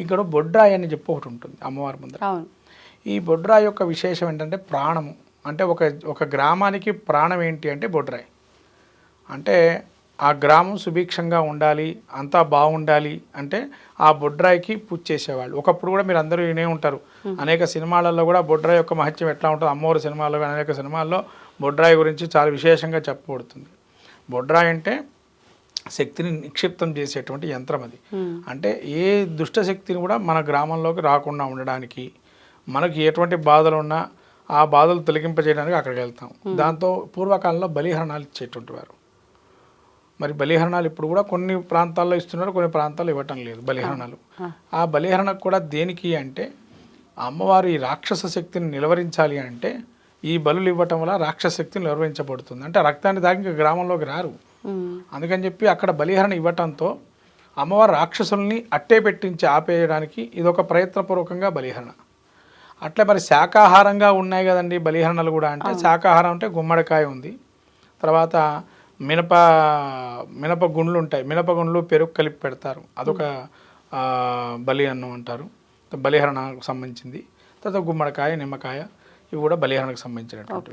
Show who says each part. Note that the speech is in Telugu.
Speaker 1: ఇక్కడ బొడ్రాయి అని చెప్పి ఒకటి ఉంటుంది అమ్మవారి ముందర.
Speaker 2: అవును.
Speaker 1: ఈ బొడ్రాయి యొక్క విశేషం ఏంటంటే ప్రాణము. అంటే ఒక గ్రామానికి ప్రాణం ఏంటి అంటే బొడ్రాయి. అంటే ఆ గ్రామం సుభిక్షంగా ఉండాలి, అంతా బాగుండాలి అంటే ఆ బొడ్రాయికి పూజ చేసేవాళ్ళు. ఒకప్పుడు కూడా మీరు అందరూ వినే ఉంటారు, అనేక సినిమాలలో కూడా బొడ్రాయి యొక్క మహత్యం ఎట్లా ఉంటుంది, అమ్మవారి సినిమాల్లో కానీ అనేక సినిమాల్లో బొడ్రాయి గురించి చాలా విశేషంగా చెప్పబడుతుంది. బొడ్రాయి అంటే శక్తిని నిక్షిప్తం చేసేటువంటి యంత్రం అది. అంటే ఏ దుష్ట శక్తిని కూడా మన గ్రామంలోకి రాకుండా ఉండడానికి, మనకి ఎటువంటి బాధలు ఉన్నా ఆ బాధలు తొలగింపజేయడానికి అక్కడికి వెళ్తాం. దాంతో పూర్వకాలంలో బలిహరణాలు ఇచ్చేటువంటి వారు. మరి బలిహరణాలు ఇప్పుడు కూడా కొన్ని ప్రాంతాల్లో ఇస్తున్నారు, కొన్ని ప్రాంతాల్లో ఇవ్వటం లేదు బలిహరణాలు. ఆ బలిహరణకు కూడా దేనికి అంటే అమ్మవారి రాక్షస శక్తిని నిలవరించాలి అంటే ఈ బలులు ఇవ్వటం వల్ల రాక్షస శక్తిని నిలవరించబడుతుంది. అంటే రక్తాన్ని తాగి ఇంకా గ్రామంలోకి రారు. అందుకని చెప్పి అక్కడ బలిహరణ ఇవ్వటంతో అమ్మవారి రాక్షసుల్ని అట్టే పెట్టించి ఆపేయడానికి ఇదొక ప్రయత్నపూర్వకంగా బలిహరణ. అట్లే మరి శాకాహారంగా ఉన్నాయి కదండి బలిహరణలు కూడా. అంటే శాకాహారం అంటే గుమ్మడికాయ ఉంది, తర్వాత మినప గుండ్లు ఉంటాయి, మినప గుండ్లు పెరుగు కలిపి పెడతారు, అదొక బలి అన్నం అంటారు, బలిహరణకు సంబంధించింది. తర్వాత గుమ్మడికాయ, నిమ్మకాయ, ఇవి కూడా బలిహరణకు సంబంధించినటువంటివి.